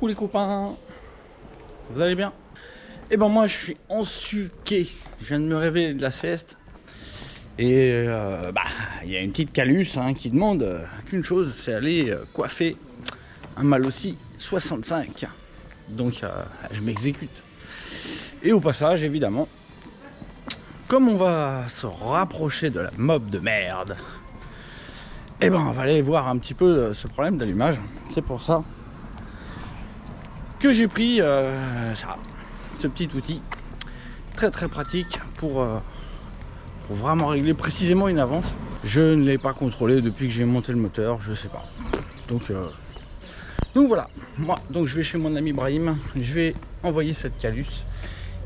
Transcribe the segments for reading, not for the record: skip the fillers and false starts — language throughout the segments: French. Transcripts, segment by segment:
Coucou les copains, vous allez bien? Et ben moi je suis ensuqué, je viens de me réveiller de la sieste. Et il y a une petite Calus qui demande qu'une chose, c'est aller coiffer un Malossi 65. Donc je m'exécute. Et au passage évidemment, comme on va se rapprocher de la mob de merde, et ben on va aller voir un petit peu ce problème d'allumage. C'est pour ça que j'ai pris ce petit outil très pratique pour vraiment régler précisément une avance. Je ne l'ai pas contrôlé depuis que j'ai monté le moteur, je sais pas. Donc voilà, moi donc je vais chez mon ami Brahim, je vais envoyer cette Calus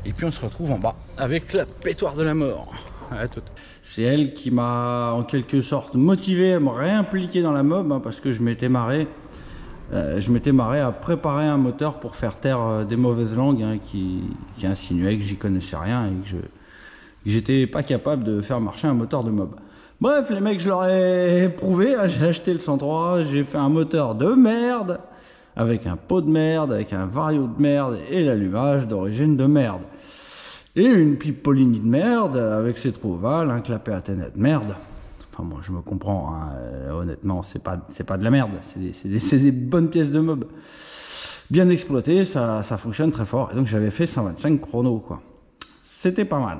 et puis on se retrouve en bas avec la pétoire de la mort. C'est elle qui m'a en quelque sorte motivé à me réimpliquer dans la mob, parce que je m'étais marré à préparer un moteur pour faire taire des mauvaises langues qui insinuaient que j'y connaissais rien et que j'étais pas capable de faire marcher un moteur de mob. Bref, les mecs, je leur ai prouvé, j'ai acheté le 103, j'ai fait un moteur de merde, avec un pot de merde, avec un vario de merde et l'allumage d'origine de merde. Et une pipe Poligny de merde, avec ses trous ovales, un clapet Athéna de merde. Enfin bon, je me comprends, honnêtement, c'est pas de la merde, c'est des bonnes pièces de mob. Bien exploitées, ça fonctionne très fort. Et donc j'avais fait 125 chrono, quoi. C'était pas mal.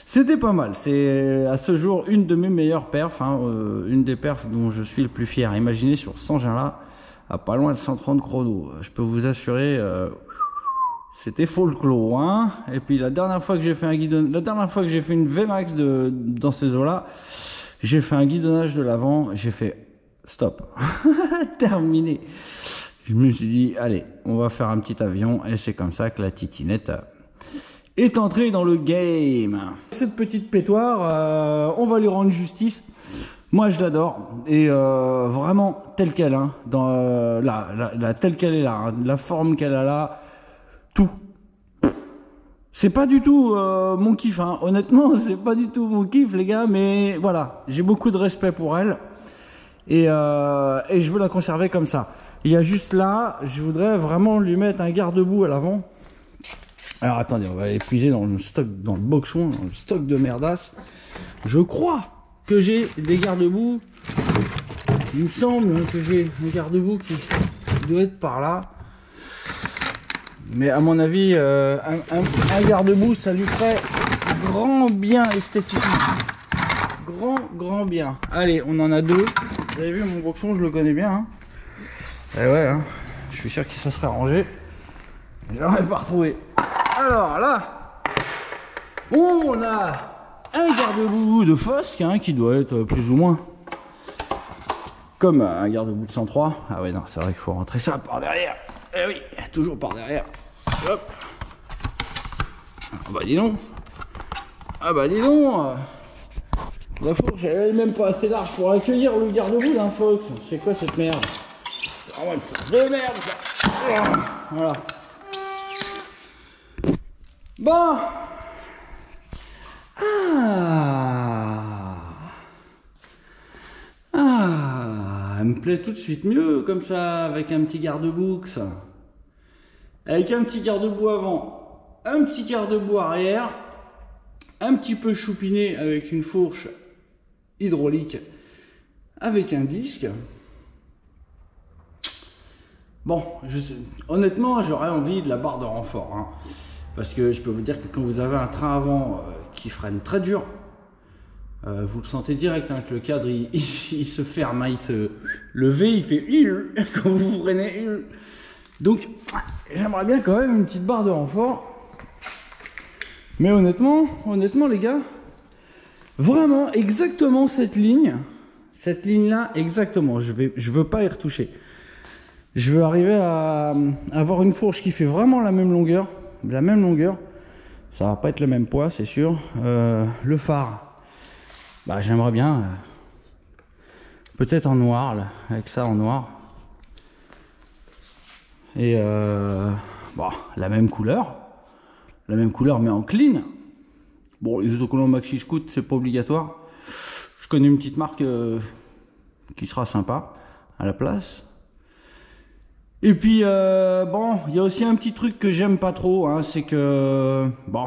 C'était pas mal. C'est à ce jour une de mes meilleures perfs, une des perfs dont je suis le plus fier. Imaginez sur cet engin-là, à pas loin de 130 chrono. Je peux vous assurer, c'était folklore, hein. Et puis la dernière fois que j'ai fait une VMAX dans ces eaux-là, j'ai fait un guidonnage de l'avant, j'ai fait stop, terminé. Je me suis dit, allez, on va faire un petit avion, et c'est comme ça que la titinette est entrée dans le game. Cette petite pétoire, on va lui rendre justice. Moi, je l'adore, et vraiment telle qu'elle, dans telle qu'elle est là, la forme qu'elle a là, tout. C'est pas du tout mon kiff, honnêtement, c'est pas du tout mon kiff, les gars, mais voilà, j'ai beaucoup de respect pour elle, et je veux la conserver comme ça. Il y a juste là, je voudrais vraiment lui mettre un garde-boue à l'avant. Alors attendez, on va aller puiser dans le stock, dans le boxon, dans le stock de merdasse. Je crois que j'ai des garde-boue. Il me semble que j'ai un garde-boue qui doit être par là. Mais à mon avis, un garde-boue, ça lui ferait grand bien esthétiquement. Grand bien. Allez, on en a deux. Vous avez vu mon boxon, je le connais bien. Et ouais, je suis sûr que ça serait rangé. J'aurais pas retrouvé. Alors là, on a un garde-boue de Fosc, qui doit être plus ou moins comme un garde-boue de 103. Ah ouais, non, c'est vrai qu'il faut rentrer ça par derrière. Eh oui, toujours par derrière. Hop. Ah bah dis donc. La fourche, elle est même pas assez large pour accueillir le garde-boue d'un Fox. C'est quoi cette merde? C'est vraiment une sorte de merde, ça. Voilà. Bon. Elle me plaît tout de suite mieux comme ça, avec un petit garde-boue, ça. Avec un petit garde-boue avant, un petit garde-boue arrière, un petit peu choupiné avec une fourche hydraulique, avec un disque. Bon, honnêtement, j'aurais envie de la barre de renfort, parce que je peux vous dire que quand vous avez un train avant qui freine très dur, vous le sentez direct, que le cadre il se ferme, le V il fait quand vous freinez. Donc j'aimerais bien quand même une petite barre de renfort. Mais honnêtement les gars, vraiment exactement cette ligne là, exactement, je veux pas y retoucher. Je veux arriver à avoir une fourche qui fait vraiment la même longueur. Ça va pas être le même poids, c'est sûr. Le phare, j'aimerais bien peut-être en noir là, avec ça en noir. Et la même couleur mais en clean. Bon, les autocollants Maxi Scoot, c'est pas obligatoire. Je connais une petite marque qui sera sympa à la place. Et puis bon, il y a aussi un petit truc que j'aime pas trop, hein, c'est que bon,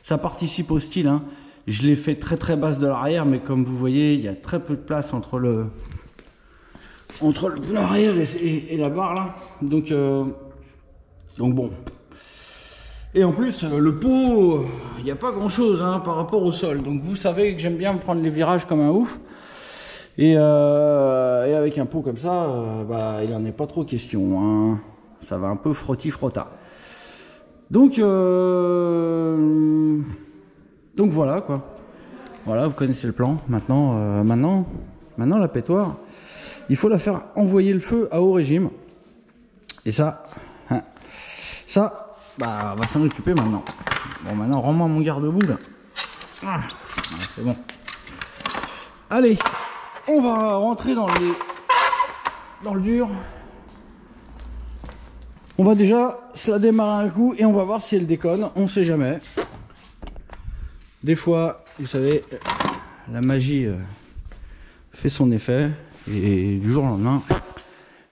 ça participe au style, hein. Je l'ai fait très basse de l'arrière, mais comme vous voyez, il y a très peu de place entre le pneu arrière et la barre là. Donc bon. Et en plus, le pot, il n'y a pas grand chose, hein, par rapport au sol. Donc vous savez que j'aime bien me prendre les virages comme un ouf. Et avec un pot comme ça, bah, il n'en est pas trop question, hein. Ça va un peu frotti-frotta. Donc voilà quoi. Voilà, vous connaissez le plan. Maintenant la pétoire, il faut la faire envoyer le feu à haut régime. Et ça, bah, on va s'en occuper maintenant. Bon, maintenant, rends-moi mon garde-boue là. Ah, c'est bon. Allez, on va rentrer dans le dur. On va déjà se la démarrer un coup et on va voir si elle déconne. On sait jamais. Des fois, vous savez, la magie fait son effet et du jour au lendemain,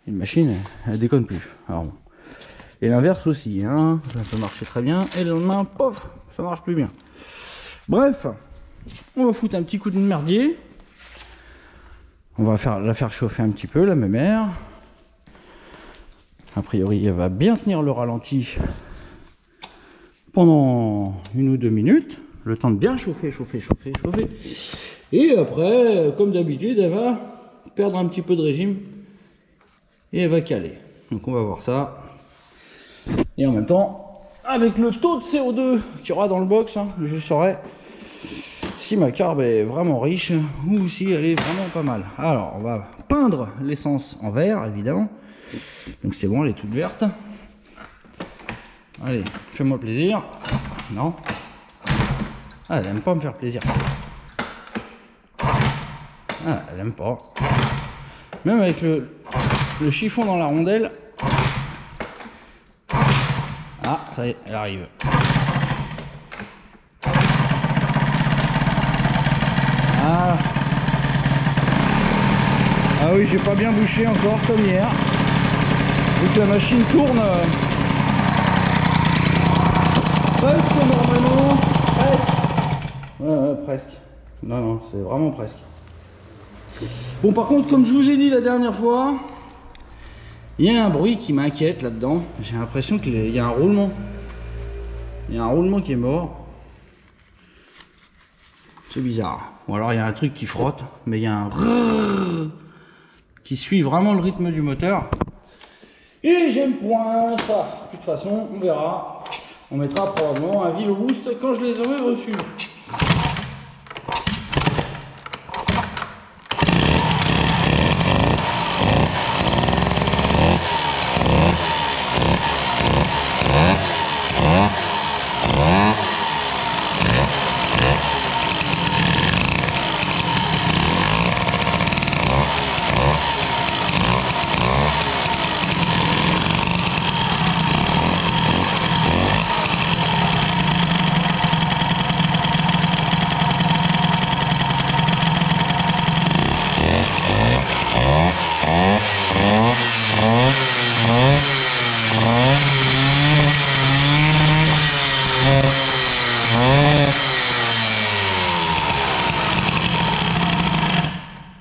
une machine, elle déconne plus. Alors bon. Et l'inverse aussi, hein, ça peut marcher très bien et le lendemain, pof, ça marche plus bien. Bref, on va foutre un petit coup de merdier. On va la faire chauffer un petit peu, la mémère. A priori, elle va bien tenir le ralenti pendant 1 ou 2 minutes. Le temps de bien chauffer. Et après, comme d'habitude, elle va perdre un petit peu de régime et elle va caler. Donc on va voir ça. Et en même temps, avec le taux de CO2 qu'il y aura dans le box, hein, je saurai si ma carbe est vraiment riche ou si elle est vraiment pas mal. Alors, on va peindre l'essence en vert, évidemment. Donc c'est bon, elle est toute verte. Allez, fais-moi plaisir. Non. Ah, elle aime pas me faire plaisir. Ah, elle aime pas. Même avec le chiffon dans la rondelle. Ah, ça y est, elle arrive. Ah, ah oui, j'ai pas bien bouché encore comme hier. Vu que la machine tourne presque normalement. Presque. Ouais, presque. Non, c'est vraiment presque. Bon, par contre, comme je vous ai dit la dernière fois, il y a un bruit qui m'inquiète là-dedans. J'ai l'impression qu'il y a un roulement. Il y a un roulement qui est mort. C'est bizarre. Ou alors il y a un truc qui frotte, mais il y a un qui suit vraiment le rythme du moteur. Et j'aime point ça. De toute façon, on verra. On mettra probablement un Vilo Boost quand je les aurai reçus.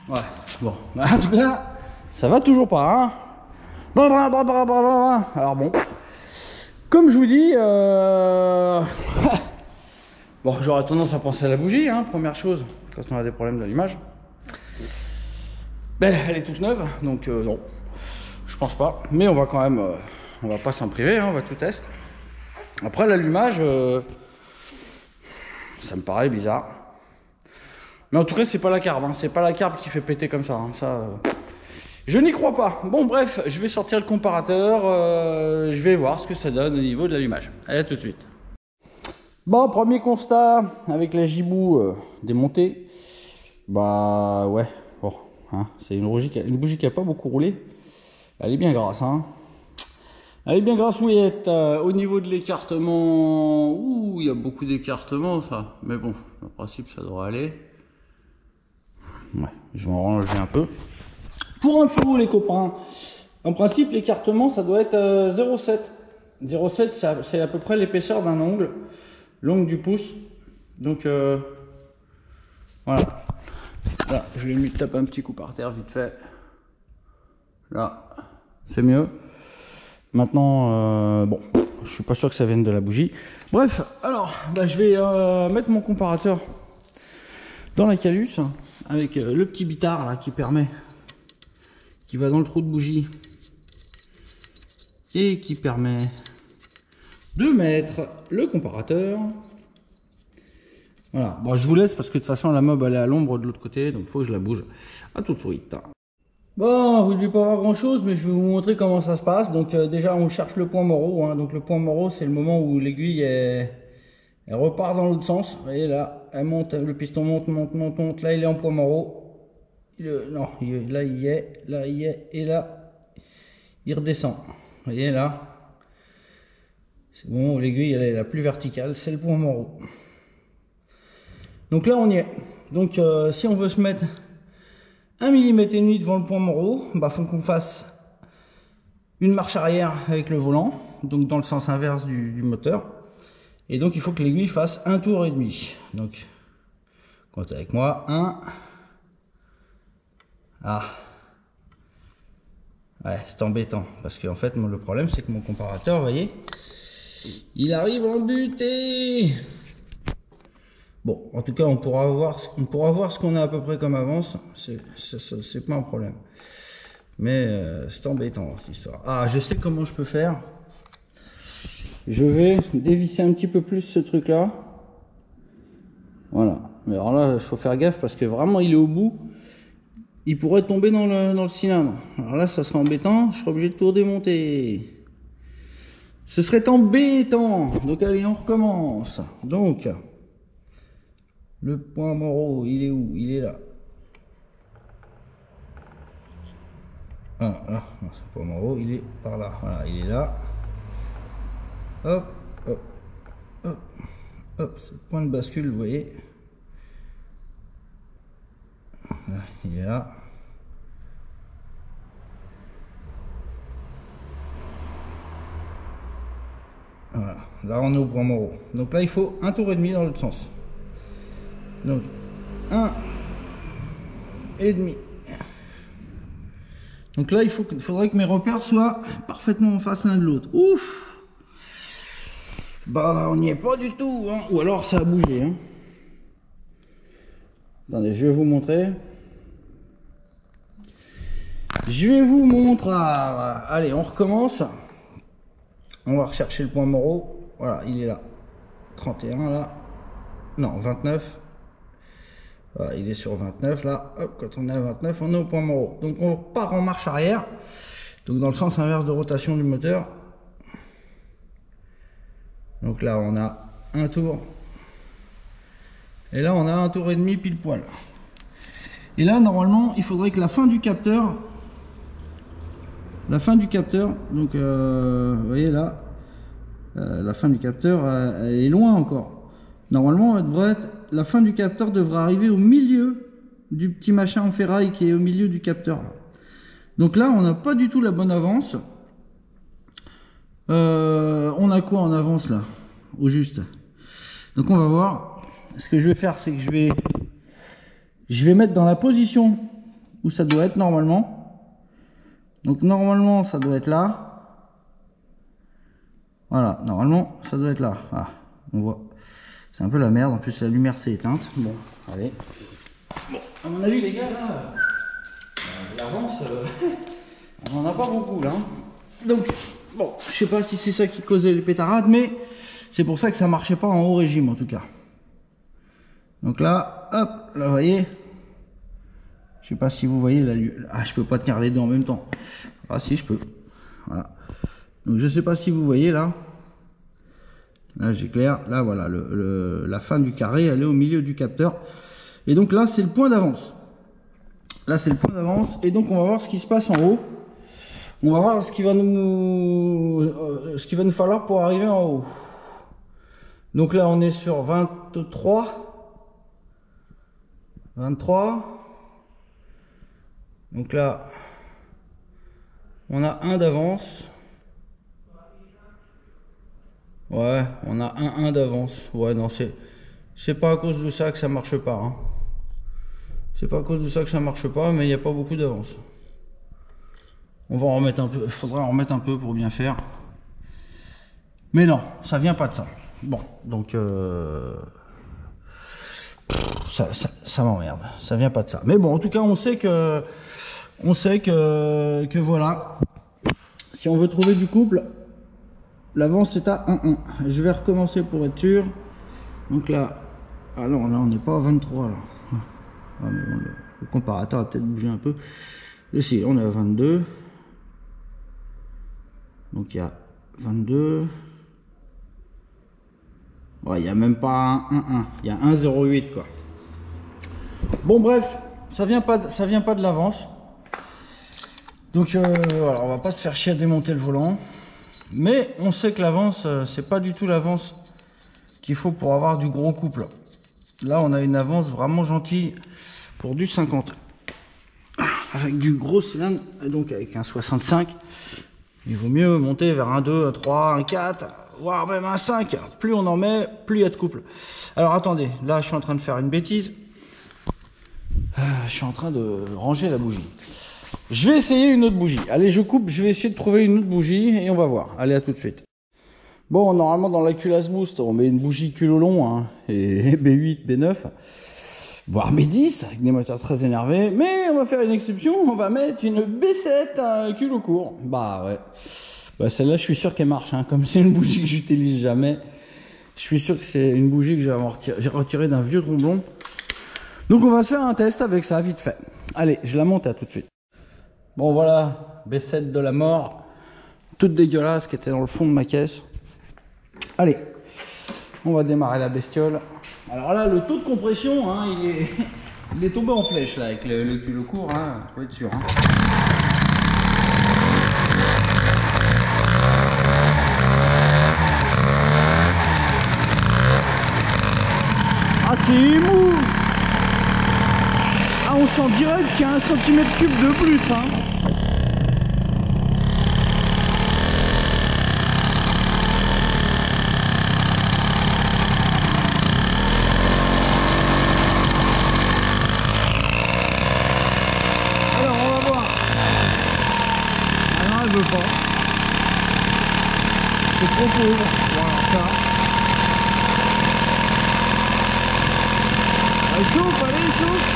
Ouais, bon, en tout cas, ça va toujours pas, hein. Alors bon, comme je vous dis, bon, j'aurais tendance à penser à la bougie, hein, première chose, quand on a des problèmes d'allumage. Ben, elle est toute neuve, donc non, je pense pas. Mais on va quand même, on va pas s'en priver, hein, on va tout tester. Après l'allumage, ça me paraît bizarre. Mais en tout cas, c'est pas la carbe, hein. C'est pas la carbe qui fait péter comme ça, hein. Ça, je n'y crois pas. Bon, bref, je vais sortir le comparateur, je vais voir ce que ça donne au niveau de l'allumage. Allez, à tout de suite. Bon, premier constat avec la gibou démontée. Bah ouais, bon, hein, c'est une bougie qui a pas beaucoup roulé. Elle est bien grasse, hein. Elle est bien grassouillette. Au niveau de l'écartement, ouh, il y a beaucoup d'écartement, ça. Mais bon, en principe, ça devrait aller. Ouais, je vais en ranger un peu. Pour info, les copains, En principe, l'écartement, ça doit être 0,7. 0,7, c'est à peu près l'épaisseur d'un ongle, l'ongle du pouce. Donc, voilà. Là, je l'ai mis, tape un petit coup par terre, vite fait. Là, c'est mieux. Maintenant, bon, je suis pas sûr que ça vienne de la bougie. Bref, alors, bah, je vais mettre mon comparateur dans la calus avec le petit bitard là qui va dans le trou de bougie et qui permet de mettre le comparateur. Voilà, bon, je vous laisse parce que de toute façon la mob elle est à l'ombre de l'autre côté, donc il faut que je la bouge. À tout de suite. Bon, vous ne devez pas voir grand chose, mais je vais vous montrer comment ça se passe. Donc déjà on cherche le point Moreau, hein. Donc le point Moreau c'est le moment où l'aiguille elle repart dans l'autre sens. Vous voyez là, elle monte, le piston monte, là il est en point Moreau. Non, là il y est, et là il redescend. Vous voyez là, c'est bon, l'aiguille elle est la plus verticale, c'est le point Moreau. Donc là on y est. Donc si on veut se mettre 1,5 mm devant le point Moreau, bah faut qu'on fasse une marche arrière avec le volant, donc dans le sens inverse du moteur. Et donc il faut que l'aiguille fasse 1,5 tour. Donc comptez avec moi, 1. Ah. Ouais, c'est embêtant parce qu'en fait le problème c'est que mon comparateur, vous voyez, il arrive en butée. Bon, en tout cas, on pourra voir ce qu'on a à peu près comme avance. C'est pas un problème. Mais c'est embêtant cette histoire. Ah, je sais comment je peux faire. Je vais dévisser un petit peu plus ce truc-là. Voilà. Mais alors là, il faut faire gaffe parce que vraiment, il est au bout. Il pourrait tomber dans le cylindre. Alors là, ça serait embêtant. Je serais obligé de tout redémonter. Ce serait embêtant. Donc allez, on recommence. Donc... le point Moreau, il est où? Il est là. Ah, là, non, c'est le point Moreau, il est par là. Voilà, il est là. Hop, hop, hop, hop, c'est le point de bascule, vous voyez. Là, il est là. Voilà, là on est au point Moreau. Donc là, il faut 1,5 tour dans l'autre sens. Donc 1,5. Donc là, faudrait que mes repères soient parfaitement en face l'un de l'autre. Ouf! Bah, on n'y est pas du tout, hein. Ou alors ça a bougé, hein. Attendez, je vais vous montrer. Allez, on recommence. On va rechercher le point Moreau. Voilà, il est là. 31 là. Non, 29. Voilà, il est sur 29 là. Hop, quand on est à 29, on est au point Moreau. Donc on part en marche arrière. Donc dans le sens inverse de rotation du moteur. Donc là on a un tour. Et là on a 1,5 tour pile poil. Et là normalement il faudrait que la fin du capteur. Donc vous voyez là. La fin du capteur elle est loin encore. Normalement la fin du capteur devrait arriver au milieu du petit machin en ferraille qui est au milieu du capteur là. Donc là on n'a pas du tout la bonne avance. On a quoi en avance là au juste? Donc on va voir. Ce que je vais faire c'est que je vais mettre dans la position où ça doit être normalement. Donc normalement ça doit être là. Voilà, normalement ça doit être là. Ah, on voit. C'est un peu la merde, en plus la lumière s'est éteinte. Bon, allez. Bon, à mon avis les gars, là, l'avance, on n'en a pas beaucoup là. Donc, bon, je sais pas si c'est ça qui causait les pétarades, mais c'est pour ça que ça marchait pas en haut régime en tout cas. Donc là, hop, là vous voyez. Je sais pas si vous voyez, ah je peux pas tenir les deux en même temps. Ah si je peux. Voilà. Donc je sais pas si vous voyez là. Là j'éclaire, là voilà, la fin du carré elle est au milieu du capteur. Et donc là c'est le point d'avance. Là c'est le point d'avance et donc on va voir ce qui se passe en haut. On va voir ce qu'il va nous falloir pour arriver en haut. Donc là on est sur 23. Donc là On a un d'avance. Ouais, on a un d'avance. Ouais, non, c'est pas à cause de ça que ça marche pas. Hein. C'est pas à cause de ça que ça marche pas, mais il n'y a pas beaucoup d'avance. On va en remettre un peu. Il faudra en remettre un peu pour bien faire. Mais non, ça vient pas de ça. Bon, donc ça m'emmerde. Ça vient pas de ça. Mais bon, en tout cas, on sait que voilà. Si on veut trouver du couple, l'avance est à 1,1. Je vais recommencer pour être sûr. Donc là, alors là, on n'est pas à 23 là. Ah, mais bon, le comparateur va peut-être bouger un peu. Ici, on est à 22. Donc il y a 22. Ouais, il n'y a même pas un 1,1. Il y a 1,08 quoi. Bon bref, ça vient pas de l'avance. Donc voilà, on va pas se faire chier à démonter le volant. Mais on sait que l'avance, c'est pas du tout l'avance qu'il faut pour avoir du gros couple. Là, on a une avance vraiment gentille pour du 50. Avec du gros cylindre, et donc avec un 65, il vaut mieux monter vers un 2, un 3, un 4, voire même un 5. Plus on en met, plus il y a de couple. Alors attendez, là je suis en train de faire une bêtise. Je suis en train de ranger la bougie. Je vais essayer une autre bougie. Allez, je coupe, je vais essayer de trouver une autre bougie et on va voir. Allez, à tout de suite. Bon, normalement dans la culasse boost, on met une bougie culot long, hein, et B8, B9, voire B10, avec des moteurs très énervés. Mais on va faire une exception, on va mettre une B7 culot court. Bah ouais. Bah celle-là, je suis sûr qu'elle marche, hein, comme c'est une bougie que j'utilise jamais. Je suis sûr que c'est une bougie que j'ai retirée d'un vieux tromblon. Donc on va se faire un test avec ça, vite fait. Allez, je la monte, à tout de suite. Bon voilà, B7 de la mort, toute dégueulasse, qui était dans le fond de ma caisse. Allez, on va démarrer la bestiole. Alors là, le taux de compression, hein, il est tombé en flèche là, avec le culot court, hein, faut être sûr. Hein. Ah, c'est mou! Ah, on sent direct qu'il y a 1 cm3 de plus, hein. Alors, on va voir. Ah non, elle veut pas. C'est trop pauvre. Voilà, ça. Elle chauffe, allez, chauffe.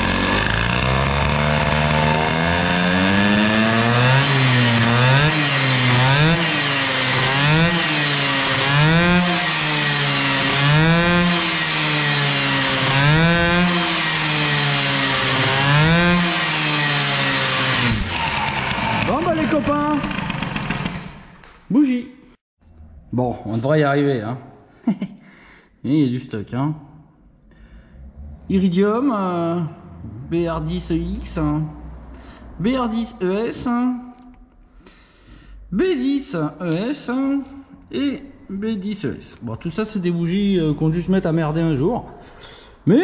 Bon bah les copains, bougie. Bon, on devrait y arriver, hein. Il y a du stock, hein. Iridium, BR10EX, BR10ES, B10ES et B10ES. Bon, tout ça, c'est des bougies qu'on dû se mettre à merder un jour. Mais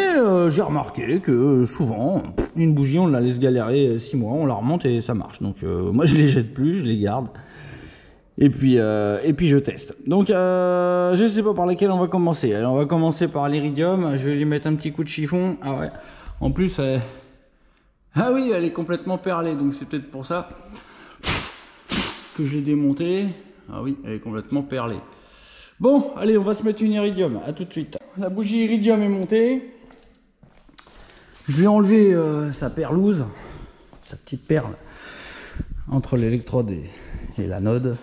j'ai remarqué que souvent, une bougie, on la laisse galérer 6 mois, on la remonte et ça marche. Donc moi, je les jette plus, je les garde. Et puis je teste. Donc je sais pas par laquelle on va commencer. Alors, on va commencer par l'iridium. Je vais lui mettre un petit coup de chiffon. Ah ouais. En plus, ah oui, elle est complètement perlée. Donc c'est peut-être pour ça que je l'ai démontée. Ah oui, elle est complètement perlée. Bon, allez, on va se mettre une iridium. À tout de suite. La bougie iridium est montée. Je lui ai enlevé sa perlouse, sa petite perle entre l'électrode et l'anode.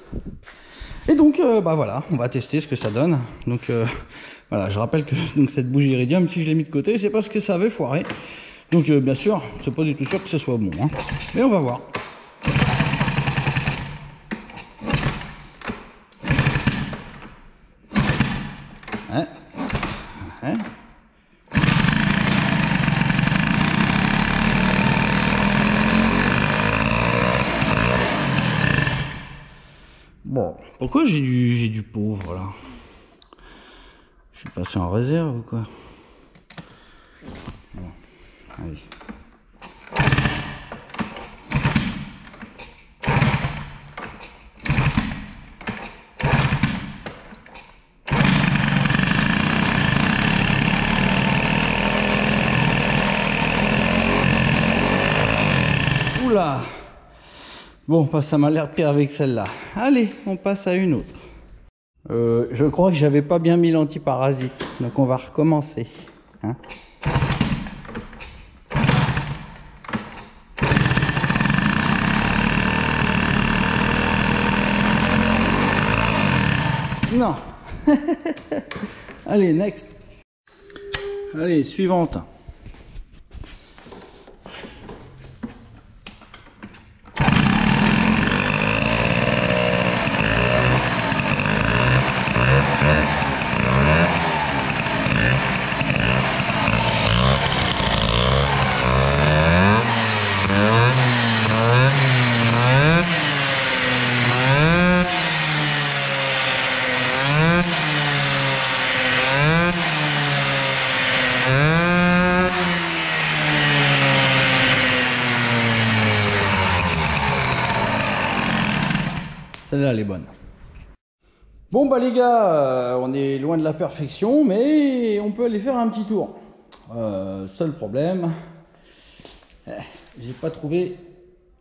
Et donc bah voilà, on va tester ce que ça donne. Donc voilà, je rappelle que donc, cette bougie iridium, si je l'ai mis de côté, c'est parce que ça avait foiré. Donc bien sûr, c'est pas du tout sûr que ce soit bon, hein. Mais on va voir. Hein, hein. Bon, pourquoi j'ai du pauvre là? Je suis passé en réserve ou quoi? Bon, allez. là. Bon, bah, ça m'a l'air pire avec celle-là. Allez, on passe à une autre. Je crois que j'avais pas bien mis l'antiparasite. Donc on va recommencer. Hein. Non. Allez, next. Allez, suivante. Celle-là, elle est bonne. Bon bah les gars, on est loin de la perfection, mais on peut aller faire un petit tour. Seul problème, j'ai pas trouvé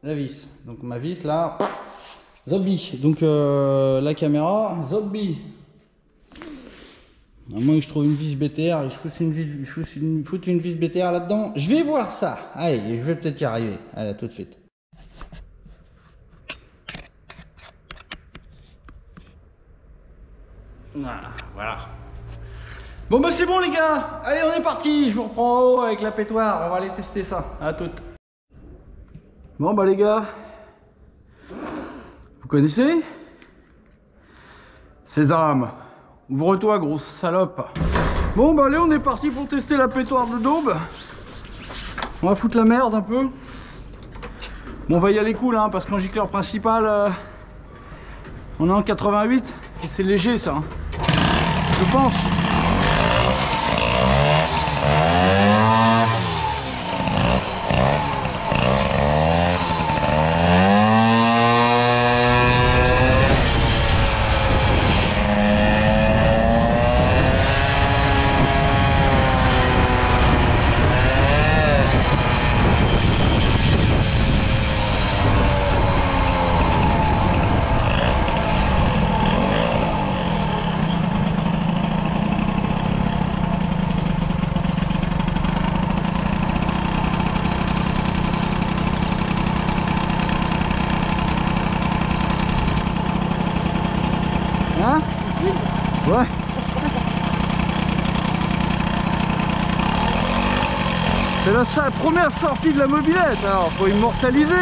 la vis. Donc ma vis là, zombie. Donc la caméra, zombie. À moins que je trouve une vis BTR et je foute une vis BTR là-dedans. Je vais voir ça. Allez, je vais peut-être y arriver. Allez, à tout de suite. Voilà. Bon bah c'est bon les gars. Allez, on est parti. Je vous reprends en haut avec la pétoire. On va aller tester ça. À toutes. Bon bah les gars, vous connaissez Sésame, ouvre-toi grosse salope. Bon bah allez, on est parti pour tester la pétoire de Daube. On va foutre la merde un peu. Bon, on va y aller cool hein, parce qu'en gicleur principal on est en 88 et c'est léger ça hein. Je pense. Hein? Ouais. C'est la première sortie de la mobilette, alors faut immortaliser.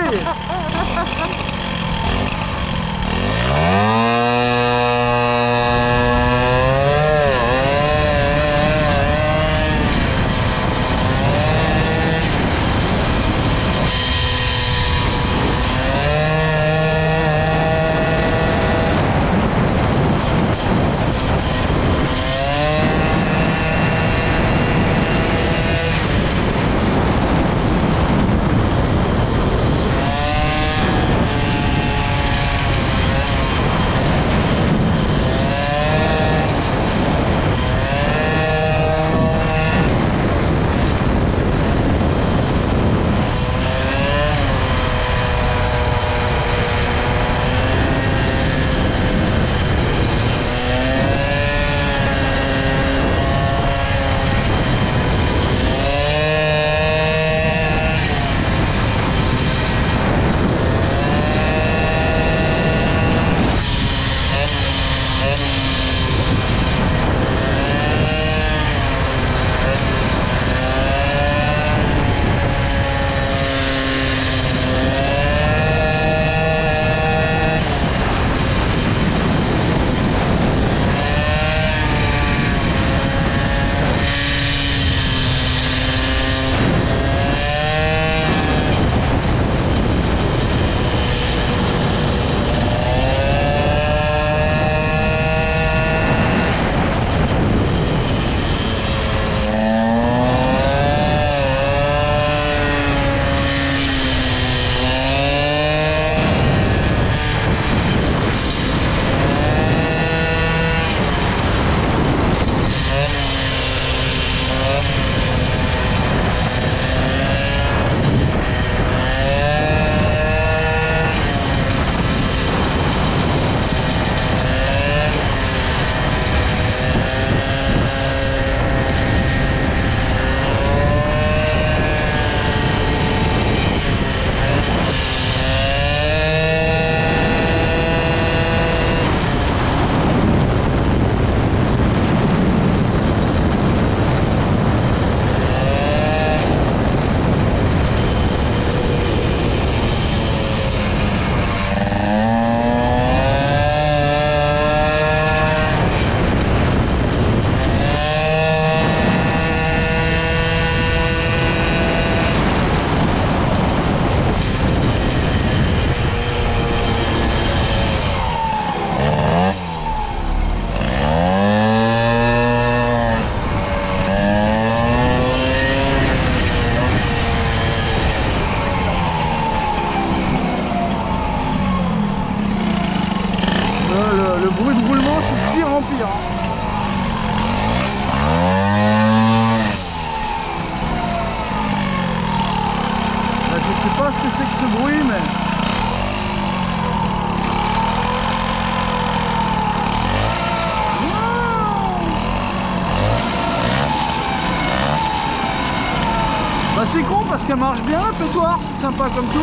différent. Là, je sais pas ce que c'est que ce bruit, mais... Bah c'est con parce qu'elle marche bien, le pétoire, c'est sympa comme tout.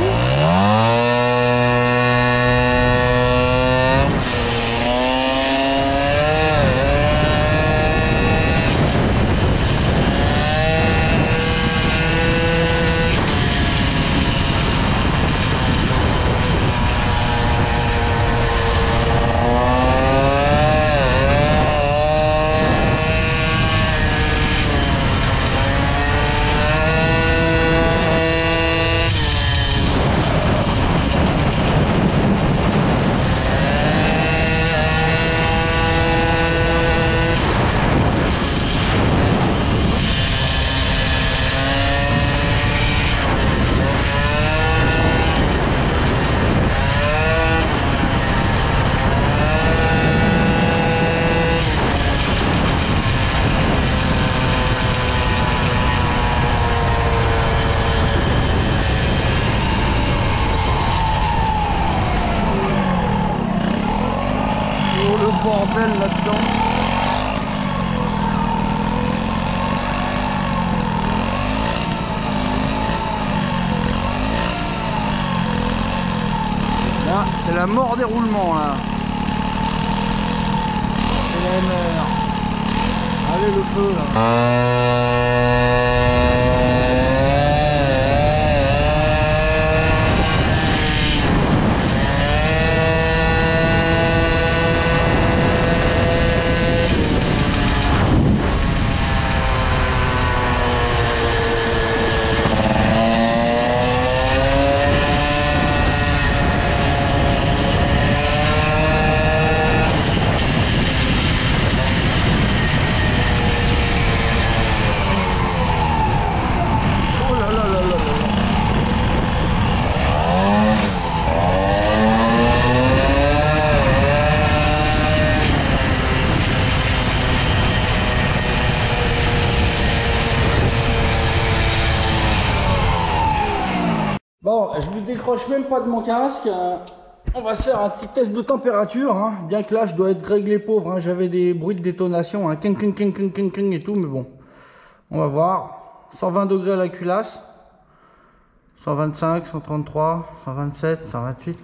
Bordel là-dedans. Là, c'est la mort des roulements là. C'est la mer. Allez le feu là. Bon, je ne décroche même pas de mon casque. On va se faire un petit test de température. Hein. Bien que là, je dois être réglé pauvre. Hein. J'avais des bruits de détonation. Hein. Cling, cling, cling, cling, cling, cling et tout. Mais bon, on va voir. 120 degrés à la culasse. 125, 133, 127, 128.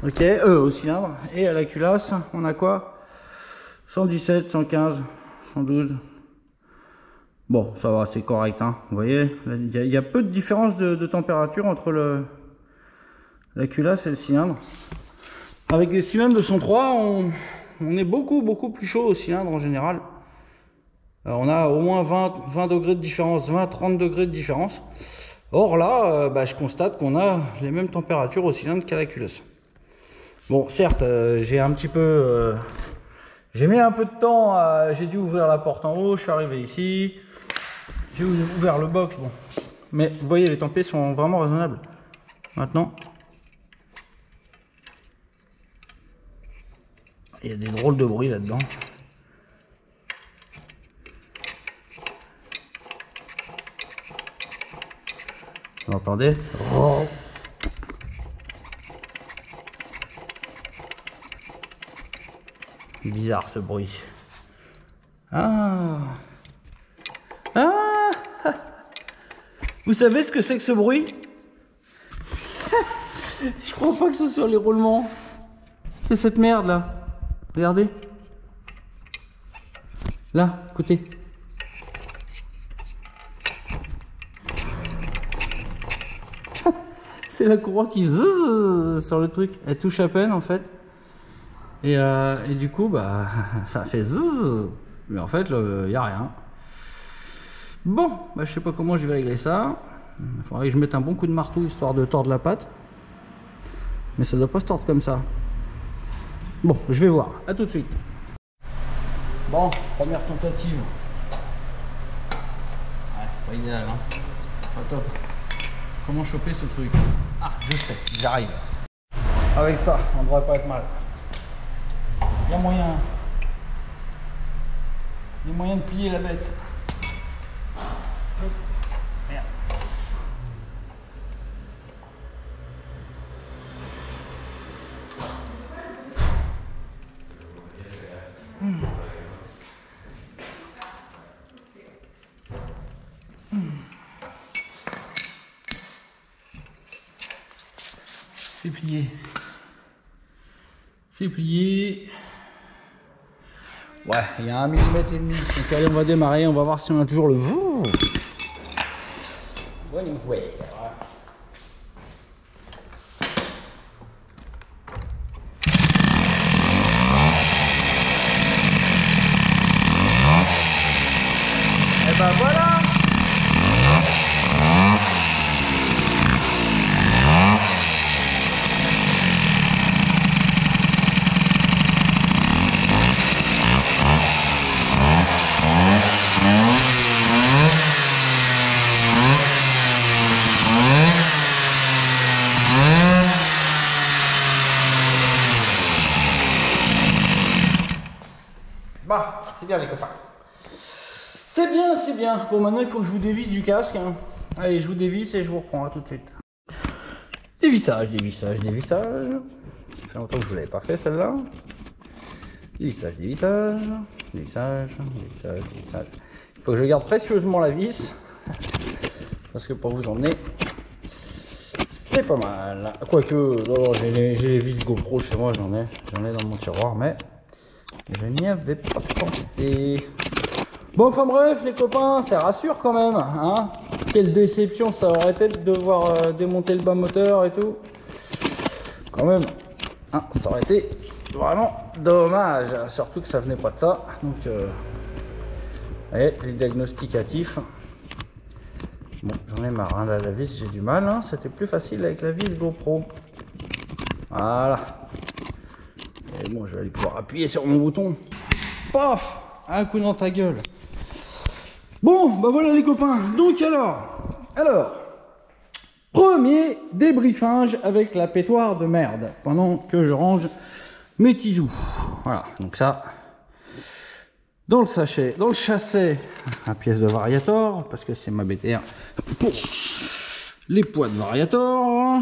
Ok, au cylindre. Et à la culasse, on a quoi? 117, 115, 112. Bon, ça va, c'est correct, hein. Vous voyez, il y a peu de différence de température entre la culasse et le cylindre. Avec les cylindres de 103, on est beaucoup plus chaud au cylindre en général. Alors, on a au moins 20 degrés de différence, 20-30 degrés de différence. Or là, je constate qu'on a les mêmes températures au cylindre qu'à la culasse. Bon, certes, j'ai un petit peu... j'ai mis un peu de temps, j'ai dû ouvrir la porte en haut, je suis arrivé ici. J'ai ouvert le box, bon. Mais vous voyez, les tempés sont vraiment raisonnables. Maintenant, il y a des drôles de bruits là-dedans. Vous entendez? Oh. Bizarre ce bruit. Ah. Ah. Vous savez ce que c'est que ce bruit? Je crois pas que ce soit les roulements. C'est cette merde là. Regardez. Là, écoutez. C'est la courroie qui zzzz sur le truc. Elle touche à peine en fait. Et du coup, ça fait zzzz. Mais en fait, il n'y a rien. Bon, je sais pas comment je vais régler ça. Il faudrait que je mette un bon coup de marteau histoire de tordre la patte. Mais ça doit pas se tordre comme ça. Bon, je vais voir. À tout de suite. Bon, première tentative. Ouais, c'est pas idéal, hein. Pas top. Comment choper ce truc? Ah, je sais, j'arrive. Avec ça, on devrait pas être mal. Il y a moyen des moyens de plier la bête. Hop. Merde. C'est plié. C'est plié. Ouais, il y a 1,5 mm. Donc allez, on va démarrer, on va voir si on a toujours le vous. Ouais. Et ben voilà. Bah, c'est bien les copains. C'est bien, c'est bien. Bon, maintenant il faut que je vous dévisse du casque. Hein. Allez, je vous dévisse et je vous reprends tout de suite. Dévissage. Ça fait longtemps que je ne l'avais pas fait celle-là. Dévissage. Il faut que je garde précieusement la vis. Parce que pour vous emmener, c'est pas mal. Quoique, j'ai les vis GoPro chez moi, j'en ai dans mon tiroir, mais je n'y avais pas pensé. Bon, enfin bref, les copains, ça rassure quand même, hein. Quelle déception ça aurait été de devoir démonter le bas moteur et tout. Quand même, hein, ça aurait été vraiment dommage. Surtout que ça venait pas de ça. Donc, les diagnosticatifs. Bon, j'en ai marre, hein, là, la vis, j'ai du mal. Hein. C'était plus facile avec la vis GoPro. Voilà. Et bon, je vais aller pouvoir appuyer sur mon bouton. Paf! Un coup dans ta gueule. Bon, bah voilà les copains. Donc alors, premier débriefage avec la pétoire de merde pendant que je range mes tisous. Voilà, donc ça, dans le sachet, dans le chasset, la pièce de variator, parce que c'est ma BTR pour les poids de variator.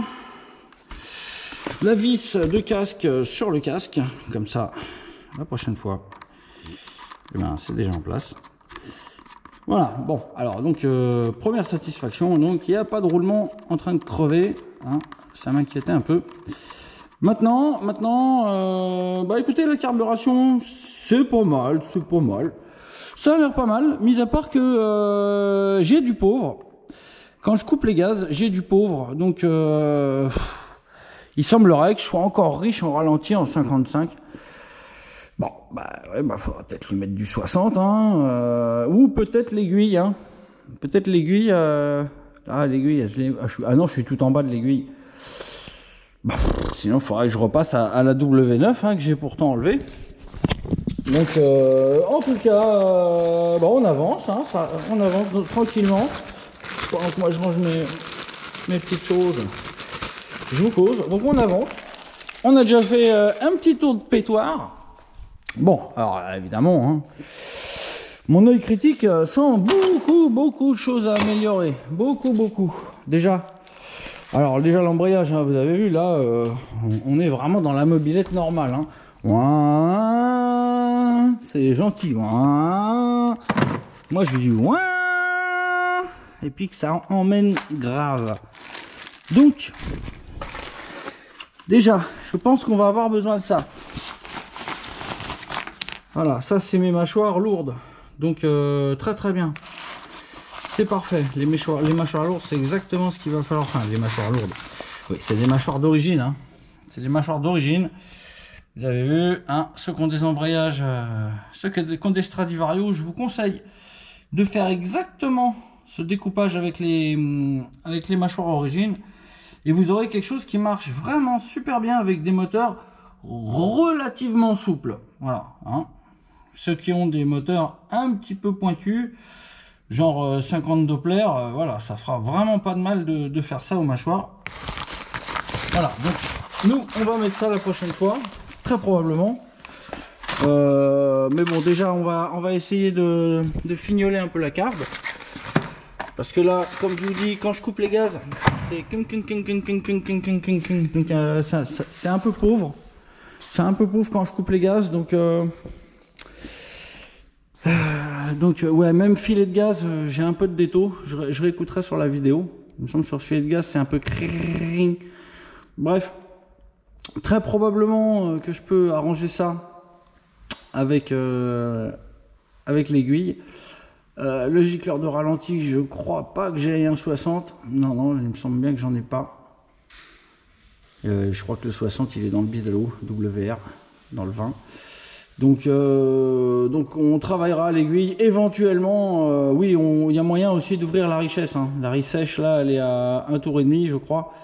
La vis de casque sur le casque, comme ça, la prochaine fois, eh ben, c'est déjà en place. Voilà, bon, alors donc première satisfaction, donc il n'y a pas de roulement en train de crever, hein, ça m'inquiétait un peu. Maintenant, bah écoutez, la carburation, c'est pas mal, ça a l'air pas mal, mis à part que j'ai du pauvre. Quand je coupe les gaz, j'ai du pauvre, donc il semblerait que je sois encore riche en ralenti en 55. Bon, bah ouais, bah faudra peut-être lui mettre du 60, hein, ou peut-être l'aiguille, hein. Peut-être l'aiguille, ah l'aiguille, ah non, je suis tout en bas de l'aiguille. Bah, sinon, il faudrait que je repasse à la W9, hein, que j'ai pourtant enlevé. Donc, en tout cas, bah, on avance, hein, on avance tranquillement. Pendant que moi je range mes petites choses, je vous cause. Donc on avance. On a déjà fait un petit tour de pétoire. Bon, alors évidemment, hein, mon œil critique sent beaucoup de choses à améliorer. Beaucoup. Déjà, alors déjà l'embrayage, hein, vous avez vu là, on est vraiment dans la mobilette normale. Hein. Ouin, c'est gentil. Ouin. Moi je dis ouin, et puis que ça emmène grave. Donc, déjà, je pense qu'on va avoir besoin de ça. Voilà, ça c'est mes mâchoires lourdes, donc très bien, c'est parfait. Les mâchoires lourdes, c'est exactement ce qu'il va falloir. Enfin, les mâchoires lourdes, oui, c'est des mâchoires d'origine, hein. C'est des mâchoires d'origine. Vous avez vu, hein, ceux qui ont des embrayages, ceux qui ont des Stradivarius, je vous conseille de faire exactement ce découpage avec les mâchoires origine, et vous aurez quelque chose qui marche vraiment super bien avec des moteurs relativement souples. Voilà, hein. Ceux qui ont des moteurs un petit peu pointus, genre 50 Doppler, voilà, ça fera vraiment pas de mal de faire ça aux mâchoires. Voilà, donc nous on va mettre ça la prochaine fois, très probablement. Mais bon, déjà on va essayer de fignoler un peu la carbe. Parce que là, comme je vous dis, quand je coupe les gaz, c'est donc c'est un peu pauvre. C'est un peu pauvre quand je coupe les gaz, donc ouais, même filet de gaz, j'ai un peu de déto. Je réécouterai sur la vidéo. Il me semble que sur ce filet de gaz, c'est un peu cring. Bref, très probablement que je peux arranger ça avec l'aiguille. Le gicleur de ralenti, je crois pas que j'ai un 60. Non, il me semble bien que j'en ai pas. Je crois que le 60 il est dans le bidalo WR, dans le 20. Donc on travaillera à l'aiguille. Éventuellement, oui, il y a moyen aussi d'ouvrir la richesse. Hein. La riche là, elle est à 1 tour et demi, je crois.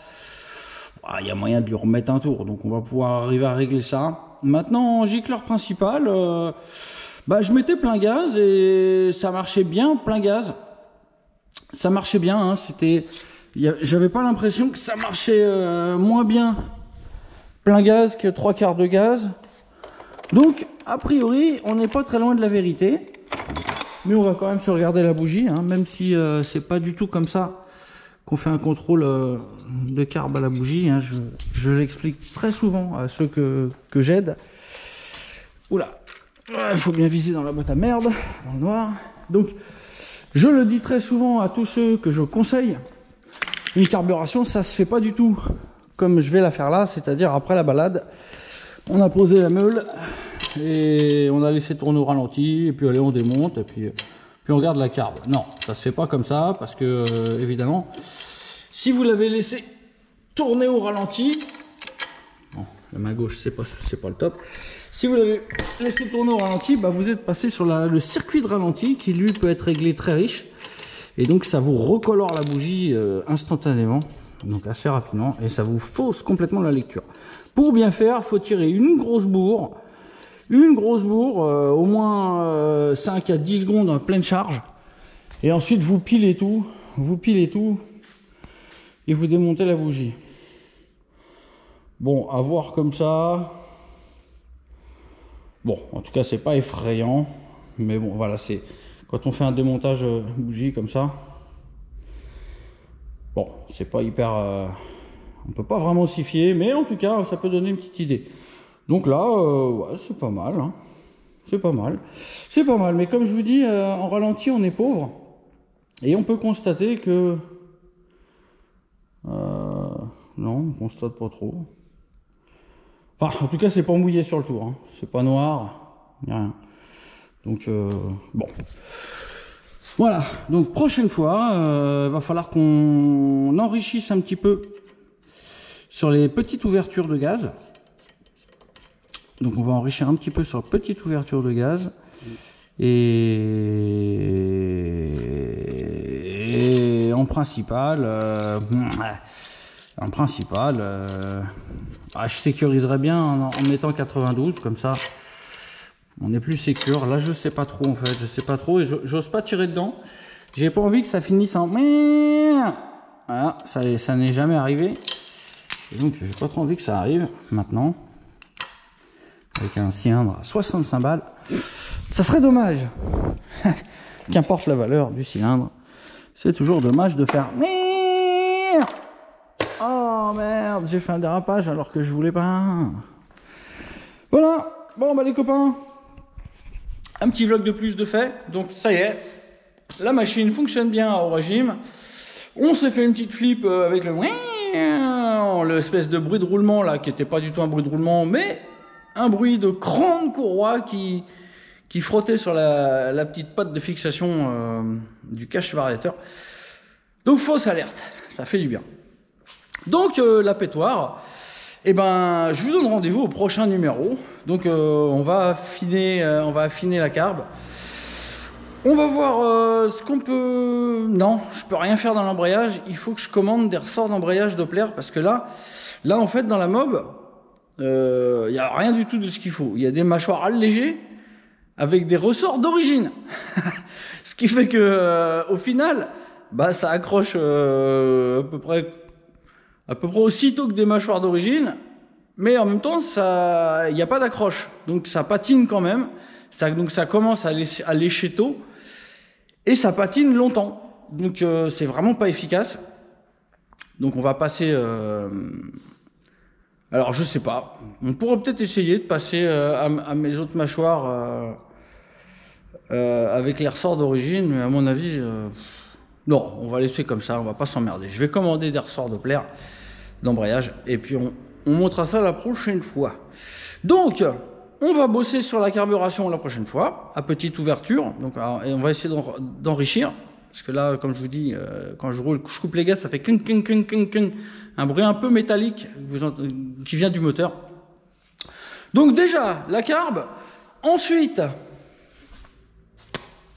Il y a moyen de lui remettre un tour. Donc on va pouvoir arriver à régler ça. Maintenant, gicleur principal, je mettais plein gaz et ça marchait bien, plein gaz. Ça marchait bien, hein, j'avais pas l'impression que ça marchait moins bien plein gaz que 3/4 de gaz. Donc, a priori, on n'est pas très loin de la vérité. Mais on va quand même se regarder la bougie, hein, même si c'est pas du tout comme ça qu'on fait un contrôle de carbe à la bougie. Hein. Je l'explique très souvent à ceux que j'aide. Oula, il faut bien viser dans la boîte à merde, dans le noir. Donc, je le dis très souvent à tous ceux que je conseille. Une carburation, ça se fait pas du tout comme je vais la faire là, c'est-à-dire après la balade, on a posé la meule et on a laissé tourner au ralenti, et puis allez, on démonte, et puis on regarde la carbe. Non, ça se fait pas comme ça, parce que évidemment, si vous l'avez laissé tourner au ralenti, bon, la main gauche c'est pas le top. Si vous l'avez laissé tourner au ralenti, vous êtes passé sur le circuit de ralenti qui lui peut être réglé très riche. Et donc ça vous recolore la bougie instantanément, donc assez rapidement, et ça vous fausse complètement la lecture. Pour bien faire, il faut tirer une grosse bourre, au moins 5 à 10 secondes en pleine charge. Et ensuite vous pilez tout, et vous démontez la bougie. Bon, à voir comme ça. Bon, en tout cas, c'est pas effrayant. Mais bon, voilà, c'est quand on fait un démontage bougie comme ça. Bon, c'est pas hyper... on peut pas vraiment s'y fier, mais en tout cas, ça peut donner une petite idée. Donc là, ouais, c'est pas mal. Hein. C'est pas mal. C'est pas mal. Mais comme je vous dis, en ralenti, on est pauvre. Et on peut constater que... non, on constate pas trop. Enfin, en tout cas, c'est pas mouillé sur le tour. Hein. C'est pas noir. Il n'y a rien. Donc, bon. Voilà. Donc, prochaine fois, va falloir qu'on enrichisse un petit peu sur les petites ouvertures de gaz. Donc, on va enrichir un petit peu sur les petites ouvertures de gaz. Et en principal, je sécuriserais bien en mettant 92, comme ça on est plus sécure. Là je sais pas trop en fait, je sais pas trop, et j'ose pas tirer dedans. J'ai pas envie que ça finisse en... Voilà, ça n'est jamais arrivé. Et donc j'ai pas trop envie que ça arrive maintenant. Avec un cylindre à 65 balles. Ça serait dommage. Qu'importe la valeur du cylindre, c'est toujours dommage de faire... Oh merde, j'ai fait un dérapage alors que je voulais pas. Voilà, bon les copains, un petit vlog de plus de fait. Donc ça y est, la machine fonctionne bien au régime. On s'est fait une petite flip avec l'espèce de bruit de roulement là, qui n'était pas du tout un bruit de roulement, mais un bruit de grande courroie qui frottait sur la petite patte de fixation du cache variateur. Donc fausse alerte, ça fait du bien. Donc la pétoire, je vous donne rendez-vous au prochain numéro. Donc on va affiner la carbe. On va voir ce qu'on peut... Non, je peux rien faire dans l'embrayage. Il faut que je commande des ressorts d'embrayage Doppler, parce que là en fait dans la mob, il n'y a rien du tout de ce qu'il faut. Il y a des mâchoires allégées avec des ressorts d'origine. Ce qui fait que au final, ça accroche à peu près aussitôt que des mâchoires d'origine, mais en même temps, il n'y a pas d'accroche. Donc ça patine quand même. Donc ça commence à lécher tôt. Et ça patine longtemps. Donc c'est vraiment pas efficace. Donc on va passer... alors je sais pas. On pourrait peut-être essayer de passer à mes autres mâchoires avec les ressorts d'origine. Mais à mon avis... non, on va laisser comme ça. On va pas s'emmerder. Je vais commander des ressorts Doppler d'embrayage. Et puis on montrera ça la prochaine fois. Donc... on va bosser sur la carburation la prochaine fois, à petite ouverture. Donc, et on va essayer d'enrichir. Parce que là, comme je vous dis, quand je roule, je coupe les gaz, ça fait clink, clink, clink, clink, clink, un bruit un peu métallique qui vient du moteur. Donc déjà, la carbe. Ensuite,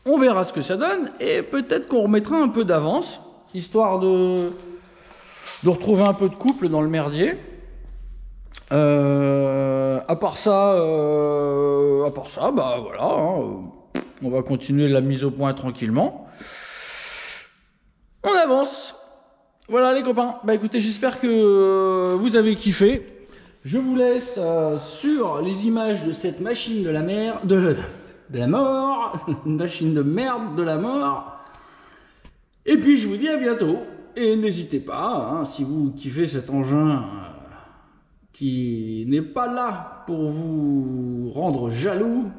on verra ce que ça donne. Et peut-être qu'on remettra un peu d'avance, histoire de retrouver un peu de couple dans le merdier. À part ça, bah voilà, hein, on va continuer la mise au point tranquillement. On avance. Voilà les copains. Bah écoutez, j'espère que vous avez kiffé. Je vous laisse sur les images de cette machine de la mer, de la mort, une machine de merde de la mort. Et puis je vous dis à bientôt. Et n'hésitez pas, hein, si vous kiffez cet engin qui n'est pas là pour vous rendre jaloux,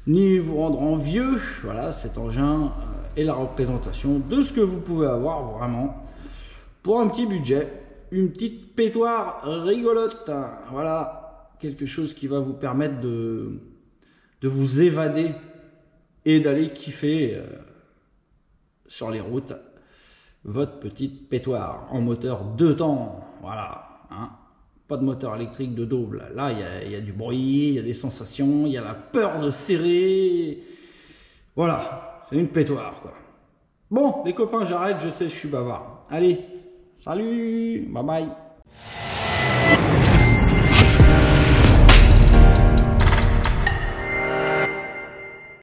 ni vous rendre envieux. Voilà, cet engin est la représentation de ce que vous pouvez avoir vraiment pour un petit budget, une petite pétoire rigolote. Voilà, quelque chose qui va vous permettre de vous évader et d'aller kiffer sur les routes votre petite pétoire en moteur 2 temps. Voilà, hein. Pas de moteur électrique de double. Là, il y a du bruit, il y a des sensations, il y a la peur de serrer. Voilà, c'est une pétoire, quoi. Bon, les copains, j'arrête, je sais, je suis bavard. Allez, salut, bye bye.